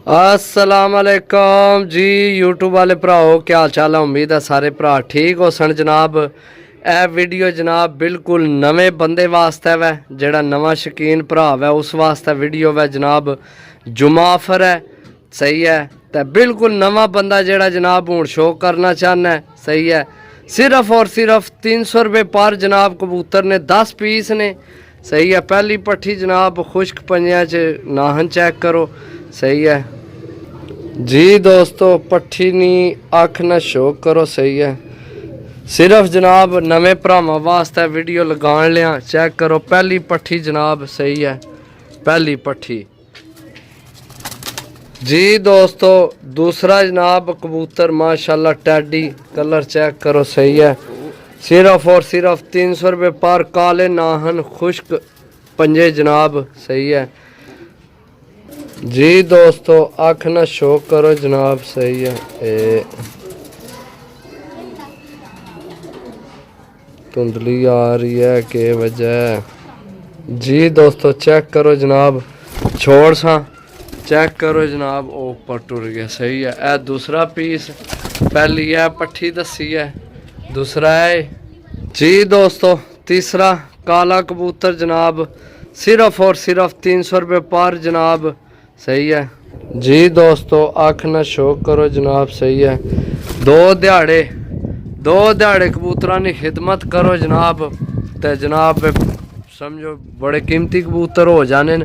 अस्सलामुअलैकुम जी यूट्यूब वाले भराओ, क्या हाल चाल है। उम्मीद है सारे भरा ठीक हो सन जनाब। यह वीडियो जनाब बिल्कुल नवे बंदे वास्ते वै, जेड़ा नवा शकीन भरा वै उस वास्ते वीडियो वै जनाब। जुमा ऑफर है, सही है। तो बिल्कुल नवा बंदा जेड़ा जनाब हूँ शो करना चाहना है, सही है। सिर्फ और सिर्फ 300 रुपये पर जनाब। कबूतर ने 10 पीस ने, सही है। पहली पट्ठी जनाब खुश्क पंजिया च नाहन चेक करो, सही है जी दोस्तों। पट्ठी नी अख न शो करो, सही है। सिर्फ जनाब नवे भरावां वास्ते वीडियो लगान लिया, चेक करो पहली पट्ठी जनाब, सही है। पहली पट्ठी जी दोस्तों। दूसरा जनाब कबूतर माशाल्लाह टैडी, कलर चेक करो, सही है। सिर्फ और सिर्फ 300 रुपये पर, काले नाहन खुश्क पंजे जनाब, सही है जी दोस्तों। अख न शो करो जनाब, सही है। धुंधली आ रही है, के वजह जी दोस्तों। चेक करो जनाब, छोड़ सा चेक करो जनाब। ऊपर टुर गया, सही है। ए दूसरा पीस, पहली है पट्ठी दसी है, दूसरा है जी दोस्तों। तीसरा काला कबूतर जनाब, सिर्फ और सिर्फ 300 रुपये पर जनाब, सही है जी दोस्तों। अख न शो करो जनाब, सही है। दो दिहाड़े कबूतरां की खिदमत करो जनाब, तो जनाब समझो बड़े कीमती कबूतर हो जाने।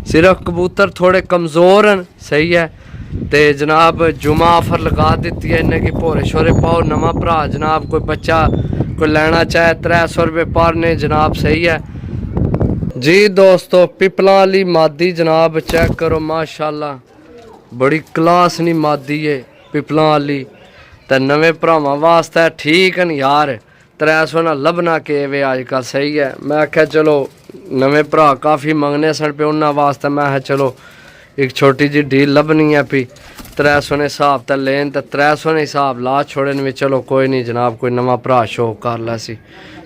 सिर्फ कबूतर थोड़े कमज़ोर हैं, सही है। तो जनाब जुमा ऑफर लगा दी है इन्हें कि भोरे शोरे पाओ नवा भरा जनाब। कोई बच्चा कोई लेना चाहे 300 रुपये पर ने जनाब, सही है जी दोस्तों। पिपला वाली मादी जनाब, चेक करो माशाल्लाह बड़ी क्लास नी मादी है पिपला वाली। तो नवे भरावां वास्ते ठीक है यार। 300 ना लभना के वे अजकल, सही है। मैं आख्या चलो नवे भरा काफ़ी मंगने सन पे, उन्होंने वास्ते मैं आख्या चलो एक छोटी जी डील लभनी है भी। 300 ने हिसाब तो लेन, तो 300 ने हिसाब ला छोड़े भी। चलो कोई नहीं जनाब, कोई नवा भरा शो कर ला सी।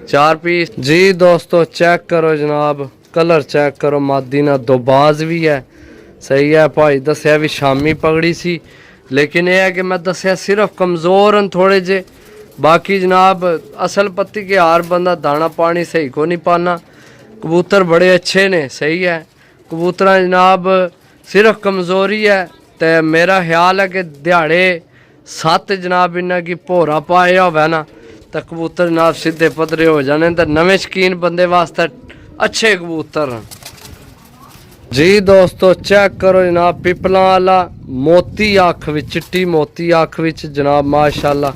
4 पीस जी दोस्तों। चेक करो जनाब, कलर चेक करो। मादी ना दो बाज भी है, सही है। भाई दसिया भी शामी पगड़ी सी, लेकिन यह है कि मैं दसिया सिर्फ कमज़ोर हैं थोड़े जे। बाकी जनाब असल पत्ती के हार बंदा दाना पानी सही को नहीं पाना। कबूतर बड़े अच्छे ने, सही है। कबूतर जनाब सिर्फ कमज़ोरी है। तो मेरा ख्याल है कि दिहाड़े 7 जनाब इन्ना की भोरा पाया होवे ना, तो कबूतर जनाब सीधे पदरे हो जाने। तो नवे शकीन बंदे वास्ते अच्छे कबूतर हैं जी दोस्तों। चेक करो जनाब, पिपला वाला मोती अख विच, चिट्टी मोती अख विच जनाब माशाल्लाह।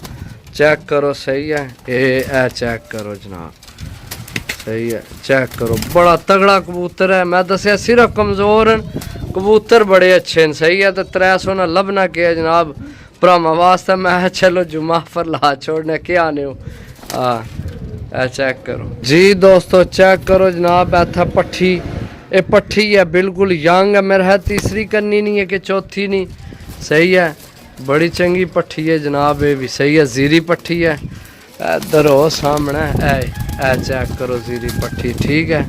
चेक करो, सही है। ए चेक करो जनाब, सही है। चेक करो बड़ा तगड़ा कबूतर है। मैं दसिया सिर्फ कमज़ोर हैं, कबूतर बड़े अच्छे हैं, सही है। तो 300 ना लभना के जनाब भरावां वास्ते। मैं चलो जुमा पर ला छोड़ने के आने हो। चेक करो जी दोस्तों। चेक करो जनाब, इतना पट्ठी ये पट्ठी है बिल्कुल यंग है। मेरा है तीसरी करनी नहीं है कि चौथी नहीं, सही है। बड़ी चंगी पट्ठी है जनाब, ये भी सही है। जीरी पट्ठी है, इधर हो सामने ए चेक करो जीरी पट्ठी, ठीक है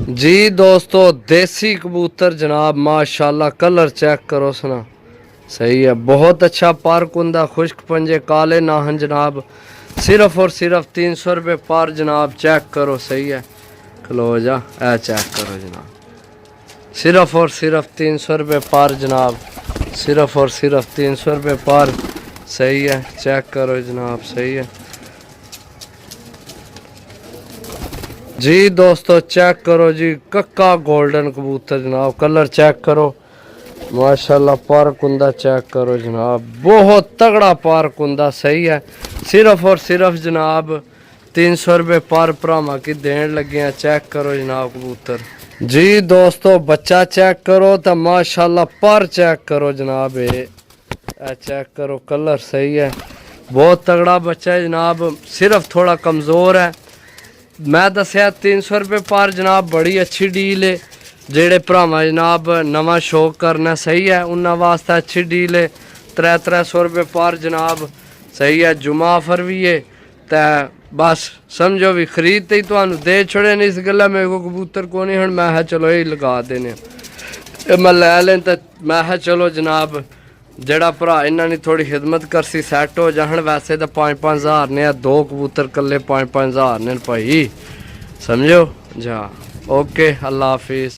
जी दोस्तों। देसी कबूतर जनाब माशाल्लाह, कलर चेक करो सुना, सही है। बहुत अच्छा पारकुंदा खुश्क पंजे काले नाहन जनाब। सिर्फ और सिर्फ 300 रुपये पर जनाब। चेक करो, सही है। खलो जा चेक करो जनाब, सिर्फ और सिर्फ 300 रुपये पर जनाब। सिर्फ और सिर्फ 300 रुपये पर, सही है। चेक करो जनाब, सही है जी दोस्तों। चेक करो जी, कक्का गोल्डन कबूतर जनाब, कलर चेक करो माशाल्लाह। पारकुंदा चेक करो जनाब, बहुत तगड़ा पारकुंदा, सही है। सिर्फ और सिर्फ जनाब 300 रुपये पर भरावां की देन लगे हैं। चेक करो जनाब कबूतर जी दोस्तों। बच्चा चेक करो तो माशाल्लाह, पर चेक करो जनाब। ये चेक करो कलर, सही है। बहुत तगड़ा बच्चा है जनाब, सिर्फ थोड़ा कमज़ोर है। मैं दसिया 300 रुपये पर जनाब, बड़ी अच्छी डील है। जेड़े भरावां जनाब नवा शौक करना, सही है, उन्होंने वास्ते अच्छी डील है। 300 रुपये पर जनाब, सही है। जुमा ऑफर भी है। तो बस समझो भी खरीदते ही तो दे छोड़े नहीं। इस गला मेरे को कबूतर को नहीं, हम मैं चलो यही लगा देने। ਇਹ ਮੈਂ ਲੈ ਲੈਣ ਤਾਂ ਮੈਂ ਕਿਹਾ ਚਲੋ ਜਨਾਬ ਜਿਹੜਾ ਭਰਾ ਇਹਨਾਂ ਨੇ ਥੋੜੀ ਖਿਦਮਤ ਕਰਸੀ ਸੈੱਟ ਹੋ ਜਾਣ। ਵੈਸੇ ਤਾਂ 5-5 ਹਜ਼ਾਰ ਨੇ, 2 ਕਬੂਤਰ ਕੱਲੇ 5-5 ਹਜ਼ਾਰ ਨੇ ਭਾਈ, ਸਮਝੋ ਜਾ। ओके, अल्लाह हाफिज़।